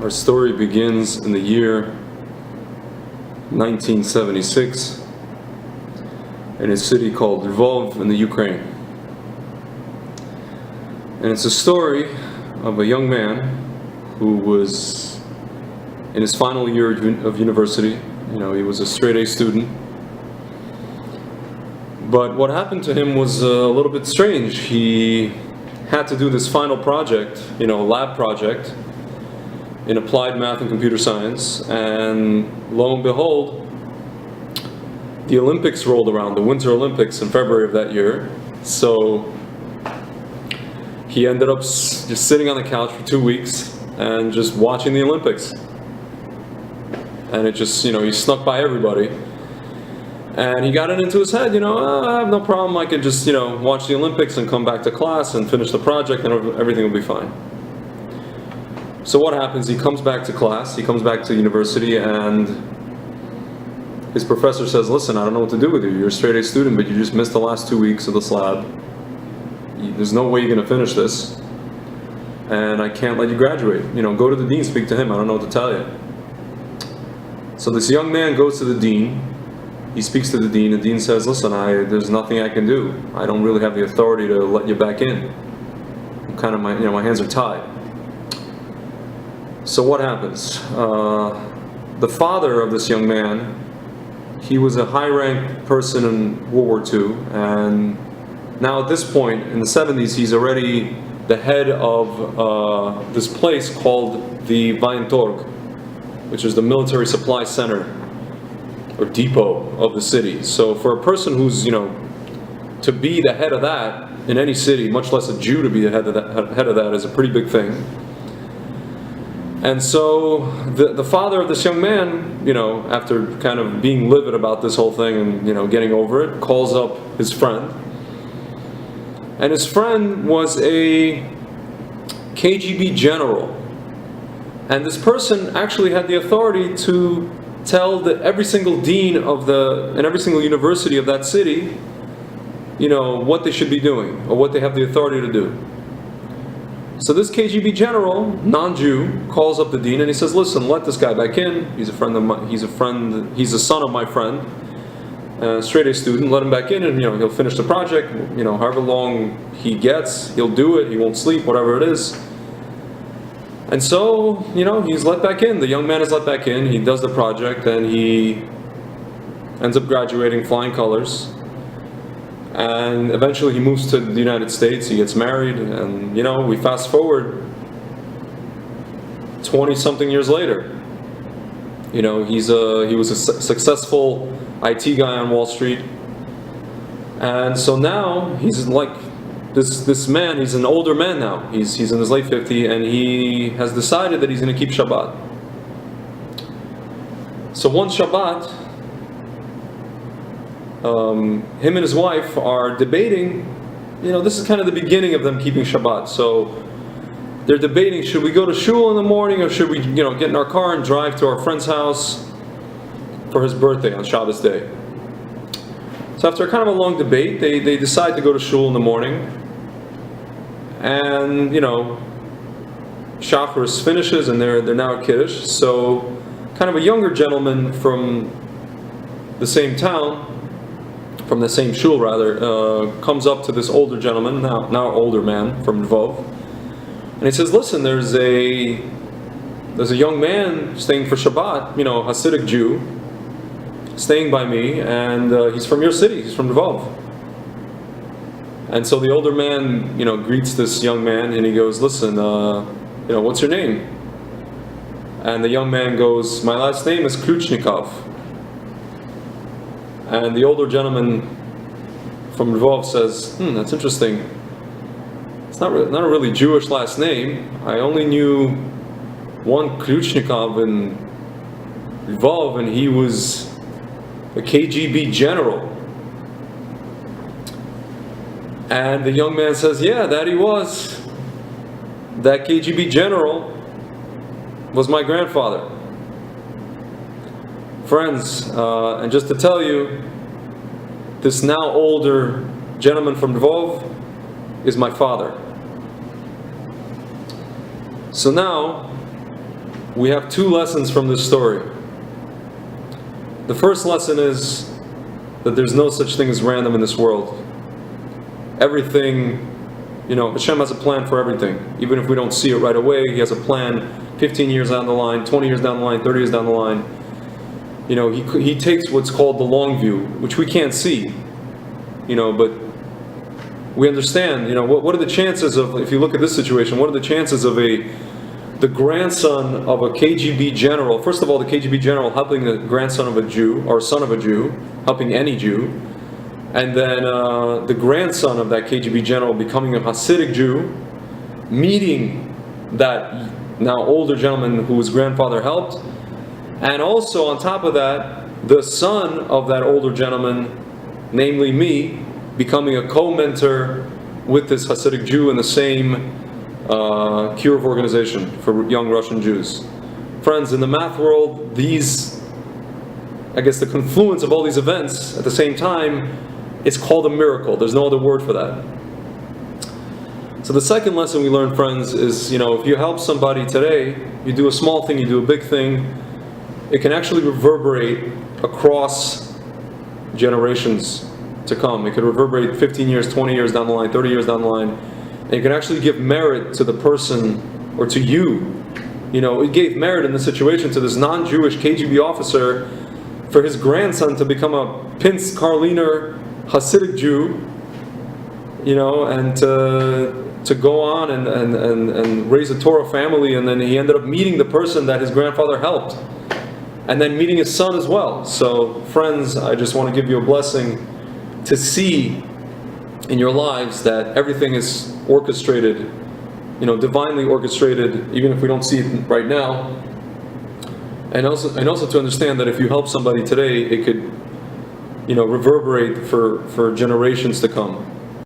Our story begins in the year 1976 in a city called Lvov in the Ukraine. And it's a story of a young man who was in his final year of university. He was a straight A student. But what happened to him was a little bit strange. He had to do this final project, a lab project in applied math and computer science, and lo and behold, the Olympics rolled around, the Winter Olympics in February of that year. So he ended up just sitting on the couch for 2 weeks and just watching the Olympics. And it just, he snuck by everybody. And he got it into his head, I have no problem, I could just, watch the Olympics and come back to class and finish the project and everything will be fine. So what happens, he comes back to class, he comes back to university, and his professor says, listen, I don't know what to do with you. You're a straight A student, but you just missed the last 2 weeks of this lab. There's no way you're going to finish this. And I can't let you graduate. Go to the dean, speak to him, I don't know what to tell you. So this young man goes to the dean. He speaks to the dean. The dean says, listen, there's nothing I can do. I don't really have the authority to let you back in. I'm kind of, my hands are tied. So what happens? The father of this young man, he was a high-ranked person in World War II, and now at this point, in the 70s, he's already the head of this place called the Warentorg, which is the military supply center, or depot of the city. So for a person who's, to be the head of that in any city, much less a Jew to be the head of that is a pretty big thing. And so the father of this young man, after kind of being livid about this whole thing and, getting over it, calls up his friend. And his friend was a KGB general. And this person actually had the authority to tell every single dean and every single university of that city, what they should be doing or what they have the authority to do. So this KGB general, non-Jew, calls up the dean and he says, listen, let this guy back in. He's a son of my friend, straight A student, let him back in and, he'll finish the project, however long he gets, he'll do it, he won't sleep, whatever it is. And so, he's let back in. The young man is let back in, he does the project, and he ends up graduating flying colors. And eventually he moves to the United States, he gets married, and we fast forward 20-something years later. He was a successful IT guy on Wall Street. And so now he's like this man, he's an older man now. He's in his late 50s, and he has decided that he's going to keep Shabbat. So one Shabbat, him and his wife are debating, this is kind of the beginning of them keeping Shabbat. So they're debating, should we go to shul in the morning or should we, get in our car and drive to our friend's house for his birthday on Shabbos day. So after kind of a long debate, they decide to go to shul in the morning. And, Shacharis finishes and they're now at Kiddush. So kind of a younger gentleman from the same town, from the same shul rather, comes up to this older gentleman, now older man from Lvov, and he says, listen, there's a young man staying for Shabbat, Hasidic Jew, staying by me, and he's from your city, he's from Lvov. And so the older man, greets this young man, and he goes, listen, what's your name? And the young man goes, my last name is Kluchnikov. And the older gentleman from Lvov says, that's interesting. It's not a really Jewish last name. I only knew one Kluchnikov in Lvov, and he was a KGB general. And the young man says, yeah, that he was. That KGB general was my grandfather. Friends, and just to tell you, this now older gentleman from Lvov is my father. So now, we have two lessons from this story. The first lesson is that there's no such thing as random in this world. Everything, Hashem has a plan for everything. Even if we don't see it right away, He has a plan 15 years down the line, 20 years down the line, 30 years down the line. He takes what's called the long view, which we can't see, but we understand, what are the chances of, if you look at this situation, what are the chances of the grandson of a KGB general, first of all, the KGB general helping the grandson of a Jew, or son of a Jew, helping any Jew, and then the grandson of that KGB general becoming a Hasidic Jew, meeting that now older gentleman who his grandfather helped, and also on top of that, the son of that older gentleman, namely me, becoming a co-mentor with this Hasidic Jew in the same Kiruv organization for young Russian Jews. Friends, in the math world, the confluence of all these events at the same time, it's called a miracle. There's no other word for that. So the second lesson we learn, friends, is, if you help somebody today, you do a small thing, you do a big thing, it can actually reverberate across generations to come. It could reverberate 15 years, 20 years down the line, 30 years down the line. And it can actually give merit to the person, or to you. It gave merit in this situation to this non-Jewish KGB officer for his grandson to become a Pinsk Karliner Hasidic Jew, and to go on and raise a Torah family, and then he ended up meeting the person that his grandfather helped, and then meeting his son as well. So, friends, I just want to give you a blessing to see in your lives that everything is orchestrated, divinely orchestrated, even if we don't see it right now. And also to understand that if you help somebody today, it could, reverberate for generations to come.